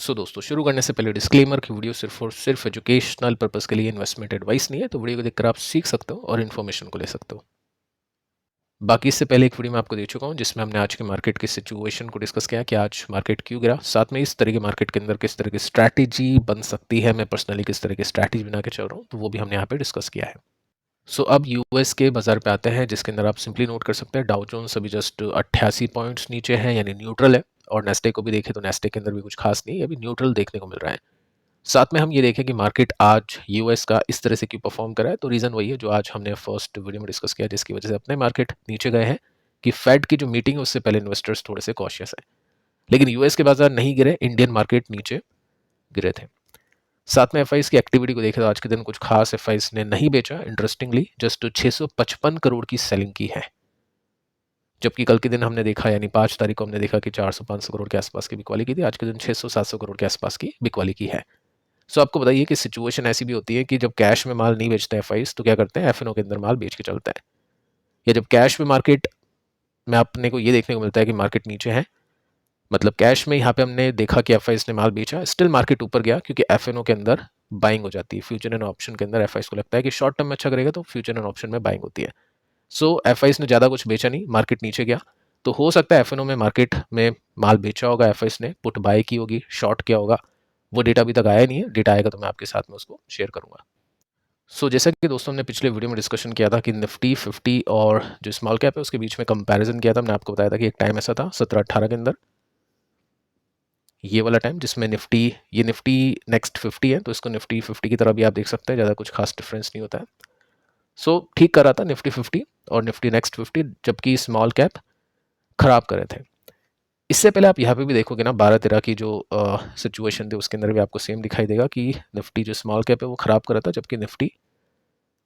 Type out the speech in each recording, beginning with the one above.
दोस्तों शुरू करने से पहले डिस्क्लेमर की वीडियो सिर्फ और सिर्फ एजुकेशनल पर्पस के लिए इन्वेस्टमेंट एडवाइस नहीं है, तो वीडियो को देखकर आप सीख सकते हो और इन्फॉर्मेशन को ले सकते हो। बाकी इससे पहले एक वीडियो में आपको दे चुका हूं जिसमें हमने आज के मार्केट की सिचुएशन को डिस्कस किया कि आज मार्केट क्यों गिरा, साथ में इस तरह के मार्केट के अंदर किस तरह की स्ट्रैटेजी बन सकती है, मैं पर्सनली किस तरह की स्ट्रैटेजी बना के चल रहा हूँ, तो वो भी हमने यहाँ पे डिस्कस किया है। अब यूएस के बाजार पे आते हैं जिसके अंदर आप सिंपली नोट कर सकते हैं डाउ जोन्स अभी जस्ट 88 पॉइंट्स नीचे है, यानी न्यूट्रल है। और नेस्टे को भी देखें तो नेस्टे के अंदर भी कुछ खास नहीं है, अभी न्यूट्रल देखने को मिल रहा है। साथ में हम ये देखें कि मार्केट आज यूएस का इस तरह से क्यों परफॉर्म करा है, तो रीज़न वही है जो आज हमने फर्स्ट वीडियो में डिस्कस किया, जिसकी वजह से अपने मार्केट नीचे गए हैं कि फेड की जो मीटिंग है उससे पहले इन्वेस्टर्स थोड़े से कॉशियस है। लेकिन यूएस के बाजार नहीं गिरे, इंडियन मार्केट नीचे गिरे थे। साथ में एफआईस की एक्टिविटी को देखें तो आज के दिन कुछ खास एफआईस ने नहीं बेचा, इंटरेस्टिंगली जस्ट 655 करोड़ की सेलिंग की है, जबकि कल के दिन हमने देखा यानी 5 तारीख को हमने देखा कि 400-500 करोड़ के आसपास की बिकवाली की थी। आज के दिन 600-700 करोड़ के आसपास की बिकवाली की है। आपको बताइए कि सिचुएशन ऐसी भी होती है कि जब कैश में माल नहीं बेचते एफआईस तो क्या करते हैं, एफएनओ के अंदर माल बेच के चलता है। या जब कैश में मार्केट में अपने को ये देखने को मिलता है कि मार्केट नीचे है, मतलब कैश में यहाँ पे हमने देखा कि एफआईस ने माल बेचा, स्टिल मार्केट ऊपर गया क्योंकि एफएनओ के अंदर बाइंग हो जाती है। फ्यूचर एंड ऑप्शन के अंदर एफआईस को लगता है कि शॉर्ट टर्म में अच्छा करेगा, तो फ्यूचर एंड ऑप्शन में बाइंग होती है। एफआईस ने ज़्यादा कुछ बेचा नहीं, मार्केट नीचे गया, तो हो सकता है एफएनओ में मार्केट में माल बेचा होगा, एफआईस ने पुट बाय की होगी, शॉर्ट किया होगा। वो डेटा अभी तक आया नहीं है, डेटा आएगा तो मैं आपके साथ में उसको शेयर करूंगा। जैसा कि दोस्तों हमने पिछले वीडियो में डिस्कशन किया था कि निफ्टी 50 और जो स्मॉल कैप है उसके बीच में कंपैरिजन किया था। मैंने आपको बताया था कि एक टाइम ऐसा था 17-18 के अंदर, ये वाला टाइम जिसमें ये निफ्टी नेक्स्ट 50 है, तो इसको निफ्टी 50 की तरह भी आप देख सकते हैं, ज़्यादा कुछ खास डिफरेंस नहीं होता है। ठीक कर रहा था निफ्टी 50 और निफ्टी नेक्स्ट 50, जबकि स्मॉल कैप खराब कर रहे थे। इससे पहले आप यहाँ पे भी देखोगे ना 12-13 की जो सिचुएशन थी उसके अंदर भी आपको सेम दिखाई देगा कि निफ्टी जो स्मॉल कैप है वो खराब कर रहा था, जबकि निफ्टी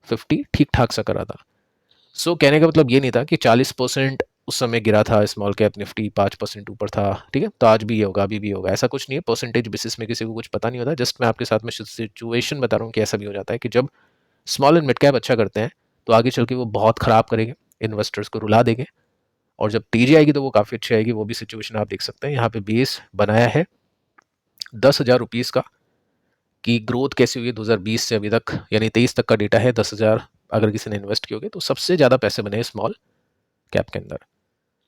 50 ठीक ठाक सा कर रहा था। कहने का मतलब ये नहीं था कि 40% उस समय गिरा था स्मॉल कैप, निफ्टी 5% ऊपर था, ठीक है, तो आज भी ये होगा, अभी भी होगा, ऐसा कुछ नहीं है। परसेंटेज बेसिस में किसी को कुछ पता नहीं होता, जस्ट मैं आपके साथ में सिचुएशन बता रहा हूँ कि ऐसा भी हो जाता है कि जब स्मॉल एंड मिड कैप अच्छा करते हैं तो आगे चल के वो बहुत खराब करेंगे, इन्वेस्टर्स को रुला देंगे, और जब तेजी आएगी तो वो काफ़ी अच्छी आएगी। वो भी सिचुएशन आप देख सकते हैं। यहाँ पे बेस बनाया है 10,000 रुपीज़ का, कि ग्रोथ कैसी हुई है 2020 से अभी तक, यानी 23 तक का डेटा है। 10,000 अगर किसी ने इन्वेस्ट किए होगे तो सबसे ज़्यादा पैसे बने हैं स्मॉल कैप के अंदर,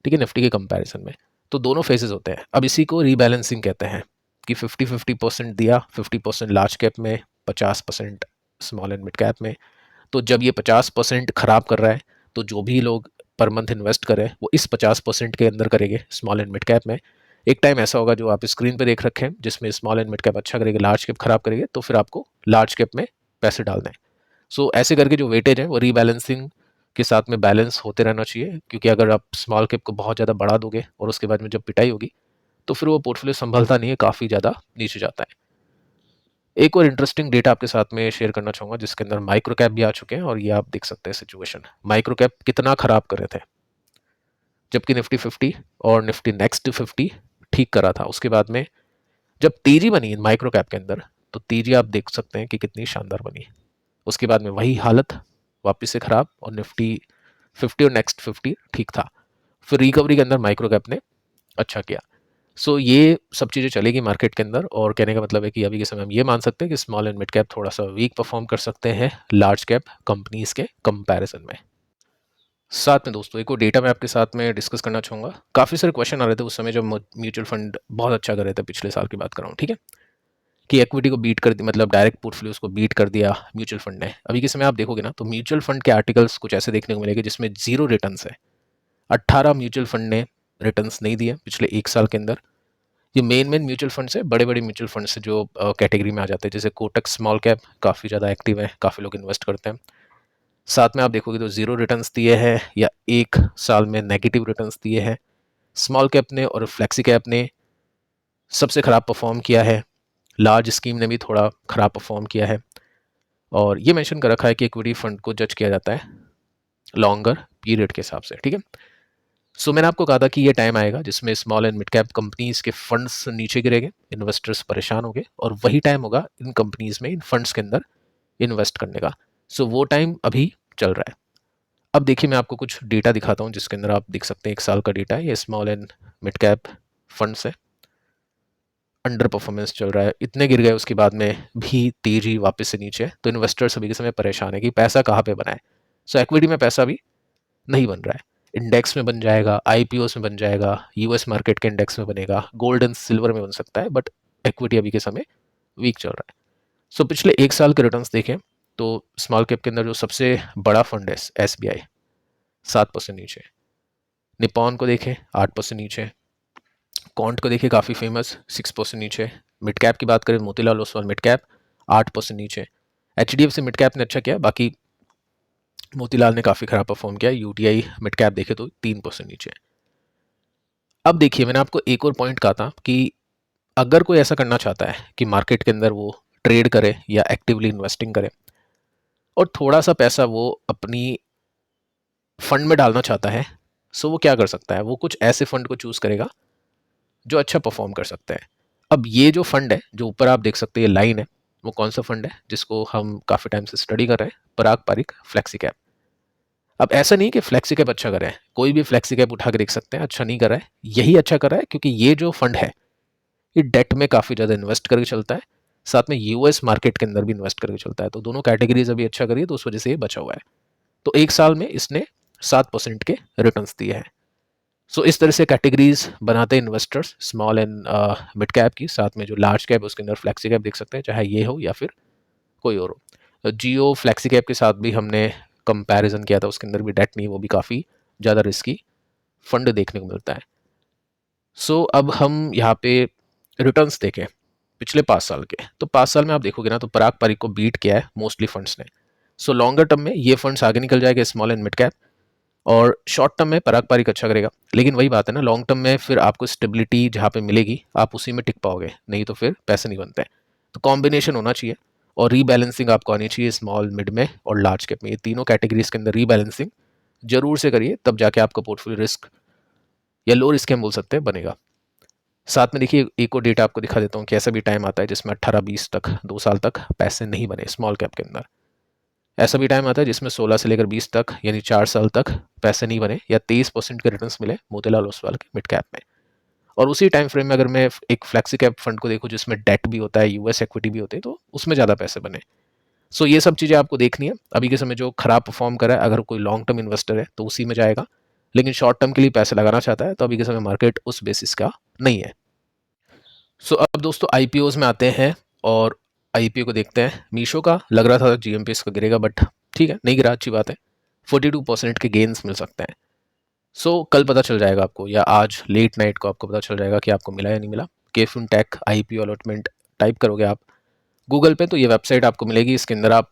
ठीक है, निफ्टी के कंपैरिजन में। तो दोनों फेजेस होते हैं। अब इसी को रीबैलेंसिंग कहते हैं कि 50-50% दिया, 50% लार्ज कैप में, 50% स्मॉल एंड मिड कैप में। तो जब ये 50% खराब कर रहा है तो जो भी लोग पर मंथ इन्वेस्ट करें वो इस 50% के अंदर करेंगे स्मॉल एंड मिड कैप में। एक टाइम ऐसा होगा जो आप स्क्रीन पे देख रखे हैं जिसमें स्मॉल एंड मिड कैप अच्छा करेगा, लार्ज कैप खराब करेगा, तो फिर आपको लार्ज कैप में पैसे डालना है। ऐसे करके जो वेटेज है वो रीबैलेंसिंग के साथ में बैलेंस होते रहना चाहिए, क्योंकि अगर आप स्मॉल कैप को बहुत ज़्यादा बढ़ा दोगे और उसके बाद में जब पिटाई होगी तो फिर वो पोर्टफोलियो संभलता नहीं है, काफ़ी ज़्यादा नीचे जाता है। एक और इंटरेस्टिंग डेटा आपके साथ में शेयर करना चाहूँगा जिसके अंदर माइक्रो कैप भी आ चुके हैं, और ये आप देख सकते हैं सिचुएशन, माइक्रो कैप कितना खराब कर रहे थे, जबकि निफ्टी 50 और निफ्टी नेक्स्ट 50 ठीक करा था। उसके बाद में जब तेजी बनी माइक्रो कैप के अंदर, तो तेजी आप देख सकते हैं कि कितनी शानदार बनी। उसके बाद में वही हालत वापस से खराब, और निफ्टी 50 और नेक्स्ट 50 ठीक था। फिर रिकवरी के अंदर माइक्रो कैप ने अच्छा किया। ये सब चीज़ें चलेगी मार्केट के अंदर, और कहने का मतलब है कि अभी के समय हम ये मान सकते हैं कि स्मॉल एंड मिड कैप थोड़ा सा वीक परफॉर्म कर सकते हैं लार्ज कैप कंपनीज के कंपैरिजन में। साथ में दोस्तों एक और डेटा मैं आपके साथ में डिस्कस करना चाहूँगा। काफ़ी सारे क्वेश्चन आ रहे थे उस समय जब म्यूचुअल फंड बहुत अच्छा कर रहे थे, पिछले साल की बात कर रहा हूँ, ठीक है, कि इक्विटी को बीट कर दी, मतलब डायरेक्ट पोर्टफोलियोज को बीट कर दिया म्यूचुअल फंड ने। अभी के समय आप देखोगे ना तो म्यूचुअल फंड के आर्टिकल्स कुछ ऐसे देखने को मिलेंगे जिसमें जीरो रिटर्न्स है। 18 म्यूचुअल फंड ने रिटर्न्स नहीं दिए पिछले एक साल के अंदर। ये मेन म्यूचुअल फंड्स है, बड़े बड़े म्यूचुअल फंड्स से जो कैटेगरी में आ जाते हैं, जैसे कोटक स्मॉल कैप काफ़ी ज़्यादा एक्टिव है, काफ़ी लोग इन्वेस्ट करते हैं। साथ में आप देखोगे तो जीरो रिटर्न्स दिए हैं या एक साल में नेगेटिव रिटर्न्स दिए हैं स्मॉल कैप ने, और फ्लेक्सी कैप ने सबसे ख़राब परफॉर्म किया है। लार्ज स्कीम ने भी थोड़ा ख़राब परफॉर्म किया है, और ये मेंशन कर रखा है कि इक्विटी फंड को जज किया जाता है लॉन्गर पीरियड के हिसाब से, ठीक है। मैंने आपको कहा था कि ये टाइम आएगा जिसमें small and mid cap companies के फंड्स नीचे गिरेंगे, इन्वेस्टर्स परेशान होंगे, और वही टाइम होगा इन कंपनीज में, इन फंड्स के अंदर इन्वेस्ट करने का। वो टाइम अभी चल रहा है। अब देखिए मैं आपको कुछ डेटा दिखाता हूँ जिसके अंदर आप देख सकते हैं एक साल का डेटा है, ये small and mid cap funds है। अंडर परफॉर्मेंस चल रहा है, इतने गिर गए उसके बाद में भी तेजी वापस से नीचे, तो इन्वेस्टर्स अभी के समय परेशान है कि पैसा कहाँ पे बनाए। सो इक्विटी में पैसा भी नहीं बन रहा है, इंडेक्स में बन जाएगा, आईपीओस में बन जाएगा, यूएस मार्केट के इंडेक्स में बनेगा, गोल्ड एंड सिल्वर में बन सकता है, बट इक्विटी अभी के समय वीक चल रहा है। सो पिछले एक साल के रिटर्न्स देखें तो स्मॉल कैप के अंदर जो सबसे बड़ा फंड है एसबीआई 7% नीचे, निपॉन को देखें 8% नीचे, कॉन्ट को देखिए काफ़ी फेमस 6% नीचे, मिड कैप की बात करें मोतीलाल ओसवाल मिड कैप 8% नीचे, एचडीएफसी मिड कैप ने अच्छा किया, बाकी मोतीलाल ने काफ़ी खराब परफॉर्म किया, यूटीआई मिड कैप देखे तो 3% नीचे। अब देखिए मैंने आपको एक और पॉइंट कहा था कि अगर कोई ऐसा करना चाहता है कि मार्केट के अंदर वो ट्रेड करे या एक्टिवली इन्वेस्टिंग करे और थोड़ा सा पैसा वो अपनी फंड में डालना चाहता है, सो वो क्या कर सकता है, वो कुछ ऐसे फंड को चूज करेगा जो अच्छा परफॉर्म कर सकते हैं। अब ये जो फंड है जो ऊपर आप देख सकते हैं ये लाइन है, वो कौन सा फंड है जिसको हम काफ़ी टाइम से स्टडी कर रहे हैं, पराग पारिक फ्लेक्सी कैप। अब ऐसा नहीं कि फ्लेक्सी कैप अच्छा कर रहा है, कोई भी फ्लेक्सी कैप उठा के देख सकते हैं, अच्छा नहीं कर रहा है, यही अच्छा कर रहा है क्योंकि ये जो फंड है ये डेट में काफ़ी ज़्यादा इन्वेस्ट करके चलता है, साथ में यूएस मार्केट के अंदर भी इन्वेस्ट करके चलता है, तो दोनों कैटेगरीज अभी अच्छा करिए तो उस वजह से ये बचा हुआ है। तो एक साल में इसने 7% के रिटर्न्स दिए हैं। सो इस तरह से कैटेगरीज बनाते हैं investors small and mid cap की, साथ में जो लार्ज कैप है उसके अंदर फ्लैक्सी कैप देख सकते हैं, चाहे ये हो या फिर कोई और हो। जियो फ्लैक्सी कैप के साथ भी हमने कंपैरिजन किया था, उसके अंदर भी डेट नहीं, वो भी काफ़ी ज़्यादा रिस्की फंड देखने को मिलता है। सो अब हम यहाँ पे रिटर्न्स देखें पिछले 5 साल के, तो 5 साल में आप देखोगे ना तो पराग पारिक को बीट किया है मोस्टली फंड्स ने। सो लॉन्गर टर्म में ये फंड्स आगे निकल जाएगा स्मॉल एंड मिड कैप, और शॉर्ट टर्म में पराग पारिक अच्छा करेगा, लेकिन वही बात है ना, लॉन्ग टर्म में फिर आपको स्टेबिलिटी जहाँ पे मिलेगी आप उसी में टिक पाओगे, नहीं तो फिर पैसे नहीं बनते हैं। तो कॉम्बिनेशन होना चाहिए और रीबैलेंसिंग आपको आनी चाहिए स्मॉल मिड में और लार्ज कैप में, ये तीनों कैटेगरीज के अंदर रीबैलेंसिंग जरूर से करिए, तब जाके आपका पोर्टफोलियो रिस्क या लो रिस्क हम बोल सकते हैं बनेगा। साथ में देखिए एक और डेटा आपको दिखा देता हूँ कि ऐसा भी टाइम आता है जिसमें 18-20 तक 2 साल तक पैसे नहीं बने स्मॉल कैप के अंदर, ऐसा भी टाइम आता है जिसमें 16 से लेकर 20 तक यानी 4 साल तक पैसे नहीं बने या 23% के रिटर्न्स मिले मोतीलाल ओसवाल के मिड कैप में। और उसी टाइम फ्रेम में अगर मैं एक फ्लेक्सी कैप फंड को देखूँ जिसमें डेट भी होता है यूएस इक्विटी भी होती है, तो उसमें ज़्यादा पैसे बने। सो ये सब चीज़ें आपको देखनी है। अभी के समय जो खराब परफॉर्म कर रहा है, अगर कोई लॉन्ग टर्म इन्वेस्टर है तो उसी में जाएगा, लेकिन शॉर्ट टर्म के लिए पैसे लगाना चाहता है तो अभी के समय मार्केट उस बेसिस का नहीं है। सो अब दोस्तों आईपीओज में आते हैं और आईपीओ को देखते हैं। मीशो का लग रहा था जीएमपी इसका गिरेगा, बट ठीक है नहीं गिरा, अच्छी बात है, 42% के गेन्स मिल सकते हैं। सो कल पता चल जाएगा आपको या आज लेट नाइट को आपको पता चल जाएगा कि आपको मिला या नहीं मिला। केफिनटेक आईपीओ अलॉटमेंट टाइप करोगे आप गूगल पे तो ये वेबसाइट आपको मिलेगी, इसके अंदर आप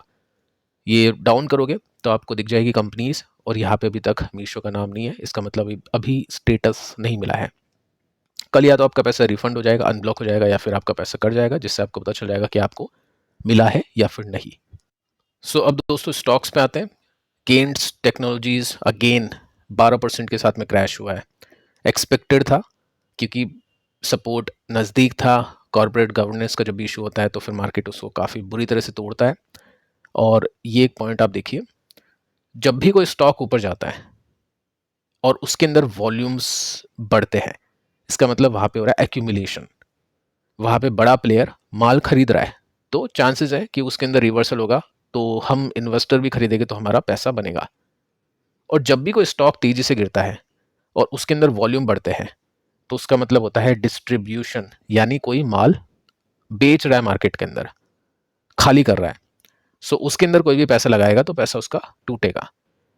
ये डाउन करोगे तो आपको दिख जाएगी कंपनीज, और यहाँ पे अभी तक मीशो का नाम नहीं है, इसका मतलब अभी स्टेटस नहीं मिला है। कल या तो आपका पैसा रिफंड हो जाएगा, अनब्लॉक हो जाएगा, या फिर आपका पैसा कट जाएगा, जिससे आपको पता चल जाएगा कि आपको मिला है या फिर नहीं। सो अब दोस्तों स्टॉक्स पे आते हैं। केन्स टेक्नोलॉजीज अगेन 12% के साथ में क्रैश हुआ है। एक्सपेक्टेड था क्योंकि सपोर्ट नज़दीक था, कॉर्पोरेट गवर्नेंस का जब इशू होता है तो फिर मार्केट उसको काफ़ी बुरी तरह से तोड़ता है। और ये एक पॉइंट आप देखिए, जब भी कोई स्टॉक ऊपर जाता है और उसके अंदर वॉल्यूम्स बढ़ते हैं, इसका मतलब वहाँ पे हो रहा है एक्यूमुलेशन, वहाँ पे बड़ा प्लेयर माल खरीद रहा है, तो चांसेस है कि उसके अंदर रिवर्सल होगा, तो हम इन्वेस्टर भी खरीदेंगे तो हमारा पैसा बनेगा। और जब भी कोई स्टॉक तेजी से गिरता है और उसके अंदर वॉल्यूम बढ़ते हैं, तो उसका मतलब होता है डिस्ट्रीब्यूशन, यानी कोई माल बेच रहा है मार्केट के अंदर, खाली कर रहा है। सो उसके अंदर कोई भी पैसा लगाएगा तो पैसा उसका टूटेगा।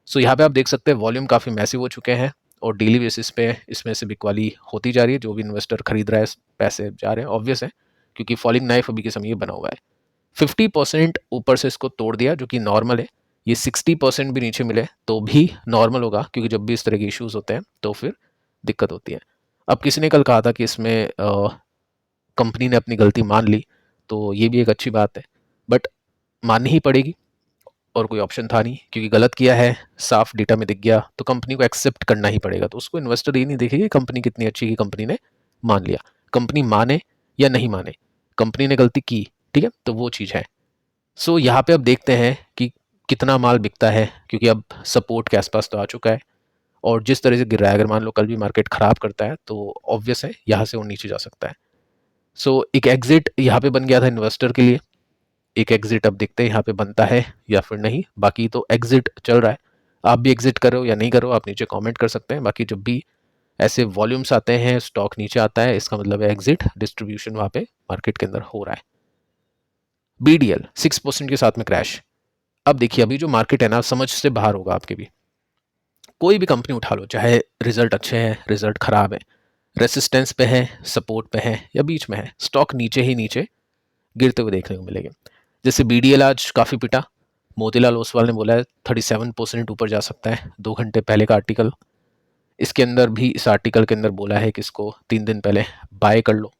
सो यहाँ पे आप देख सकते हैं वॉल्यूम काफ़ी मैसिव हो चुके हैं और डेली बेसिस पे इसमें से बिकवाली होती जा रही है, जो भी इन्वेस्टर खरीद रहा है पैसे जा रहे हैं, ऑब्वियस है क्योंकि फॉलिंग नाइफ अभी के समय ये बना हुआ है। 50% ऊपर से इसको तोड़ दिया जो कि नॉर्मल है, ये 60% भी नीचे मिले तो भी नॉर्मल होगा, क्योंकि जब भी इस तरह के इश्यूज होते हैं तो फिर दिक्कत होती है। अब किसी ने कल कहा था कि इसमें कंपनी ने अपनी गलती मान ली, तो ये भी एक अच्छी बात है, बट माननी ही पड़ेगी और कोई ऑप्शन था नहीं, क्योंकि गलत किया है, साफ डेटा में दिख गया, तो कंपनी को एक्सेप्ट करना ही पड़ेगा। तो उसको इन्वेस्टर ये नहीं देखेगी कंपनी कितनी अच्छी की कंपनी ने मान लिया, कंपनी माने या नहीं माने, कंपनी ने गलती की, ठीक है, तो वो चीज़ है। सो यहाँ पे अब देखते हैं कि कितना माल बिकता है, क्योंकि अब सपोर्ट के आसपास तो आ चुका है, और जिस तरह से गिर रहा है, अगर मान लो कल भी मार्केट ख़राब करता है तो ऑब्वियस है यहाँ से वो नीचे जा सकता है। सो एक एग्जिट यहाँ पे बन गया था इन्वेस्टर के लिए। एक एग्जिट अब देखते हैं यहाँ पे बनता है या फिर नहीं। बाकी तो एग्जिट चल रहा है, आप भी एग्जिट करो या नहीं करो आप नीचे कमेंट कर सकते हैं। बाकी जब भी ऐसे वॉल्यूम्स आते हैं, स्टॉक नीचे आता है, इसका मतलब है एग्जिट डिस्ट्रीब्यूशन वहाँ पे मार्केट के अंदर हो रहा है। BDL 6% के साथ में क्रैश। अब देखिए अभी जो मार्केट है ना समझ से बाहर होगा आपके भी। कोई भी कंपनी उठा लो, चाहे रिजल्ट अच्छे हैं रिजल्ट खराब है, रेसिस्टेंस पे है सपोर्ट पे है या बीच में है, स्टॉक नीचे ही नीचे गिरते हुए देखने को मिलेंगे। जैसे BDL आज काफ़ी पिटा, मोतीलाल ओसवाल ने बोला है 37% ऊपर जा सकता है, 2 घंटे पहले का आर्टिकल। इसके अंदर भी इस आर्टिकल के अंदर बोला है कि इसको 3 दिन पहले बाय कर लो।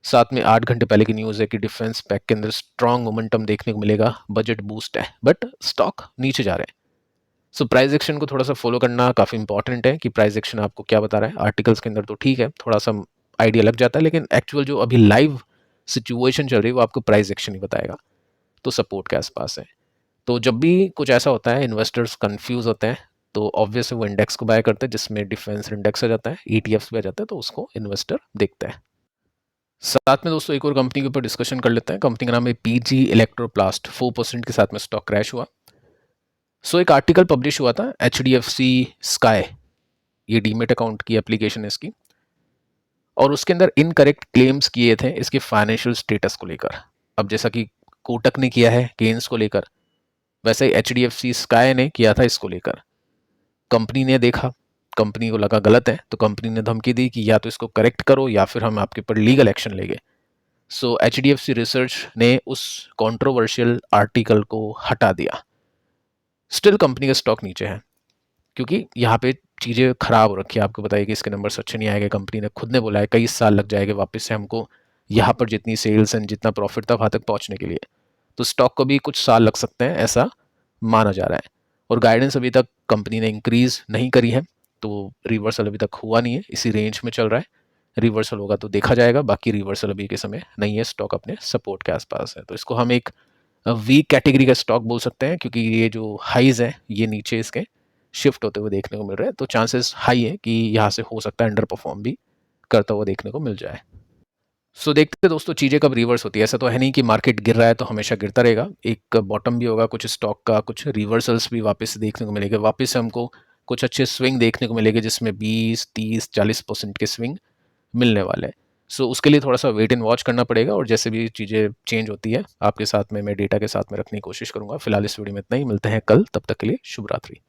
साथ में 8 घंटे पहले की न्यूज़ है कि डिफेंस पैक के अंदर स्ट्रॉन्ग मोमेंटम देखने को मिलेगा, बजट बूस्ट है, बट स्टॉक नीचे जा रहे हैं। सो प्राइस एक्शन को थोड़ा सा फॉलो करना काफ़ी इंपॉर्टेंट है कि प्राइस एक्शन आपको क्या बता रहा है। आर्टिकल्स के अंदर तो ठीक है थोड़ा सा आइडिया लग जाता है, लेकिन एक्चुअल जो अभी लाइव सिचुएशन चल रही है वो आपको प्राइस एक्शन ही बताएगा। तो सपोर्ट के आसपास है। तो जब भी कुछ ऐसा होता है इन्वेस्टर्स कंफ्यूज होते हैं तो ऑब्वियसली वो इंडेक्स को बाय करते हैं, जिसमें डिफेंस इंडेक्स आ जाता है, ETFs भी आ जाता है, तो उसको इन्वेस्टर देखते हैं। साथ में दोस्तों एक और कंपनी के ऊपर डिस्कशन कर लेते हैं। कंपनी का नाम है PG इलेक्ट्रोप्लास्ट। 4% के साथ में स्टॉक क्रैश हुआ। सो एक आर्टिकल पब्लिश हुआ था HDFC स्काई, ये डीमेट अकाउंट की एप्लीकेशन है इसकी, और उसके अंदर इनकरेक्ट क्लेम्स किए थे इसके फाइनेंशियल स्टेटस को लेकर। अब जैसा कि कोटक ने किया है गेन्स को लेकर, वैसे ही HDFC स्काई ने किया था इसको लेकर। कंपनी ने देखा, कंपनी को लगा गलत है, तो कंपनी ने धमकी दी कि या तो इसको करेक्ट करो या फिर हम आपके ऊपर लीगल एक्शन लेंगे। सो HDFC रिसर्च ने उस कंट्रोवर्शियल आर्टिकल को हटा दिया। स्टिल कंपनी का स्टॉक नीचे है क्योंकि यहाँ पे चीज़ें खराब हो रखी है। आपको बताइए कि इसके नंबर्स अच्छे नहीं आएंगे, कंपनी ने खुद ने बोला है कई साल लग जाएंगे वापस से हमको यहाँ पर जितनी सेल्स एंड जितना प्रॉफिट था वहाँ तक पहुँचने के लिए। तो स्टॉक को भी कुछ साल लग सकते हैं ऐसा माना जा रहा है। और गाइडेंस अभी तक कंपनी ने इंक्रीज नहीं करी है, तो रिवर्सल अभी तक हुआ नहीं है, इसी रेंज में चल रहा है। रिवर्सल होगा तो देखा जाएगा, बाकी रिवर्सल अभी के समय नहीं है, स्टॉक अपने सपोर्ट के आसपास है। तो इसको हम एक वीक कैटेगरी का स्टॉक बोल सकते हैं क्योंकि ये जो हाइज है ये नीचे इसके शिफ्ट होते हुए देखने को मिल रहे हैं, तो चांसेस हाई है कि यहाँ से हो सकता है अंडर परफॉर्म भी करता हुआ देखने को मिल जाए। सो देखते हैं दोस्तों चीज़ें कब रिवर्स होती है। ऐसा तो है नहीं कि मार्केट गिर रहा है तो हमेशा गिरता रहेगा, एक बॉटम भी होगा कुछ स्टॉक का, कुछ रिवर्सल्स भी वापस देखने को मिलेगा, वापस से हमको कुछ अच्छे स्विंग देखने को मिलेंगे जिसमें 20, 30, 40% के स्विंग मिलने वाले हैं। सो उसके लिए थोड़ा सा वेट एंड वॉच करना पड़ेगा, और जैसे भी चीज़ें चेंज होती है आपके साथ में मैं डेटा के साथ में रखने की कोशिश करूँगा। फिलहाल इस वीडियो में इतना ही, मिलते हैं कल, तब तक के लिए शुभ रात्रि।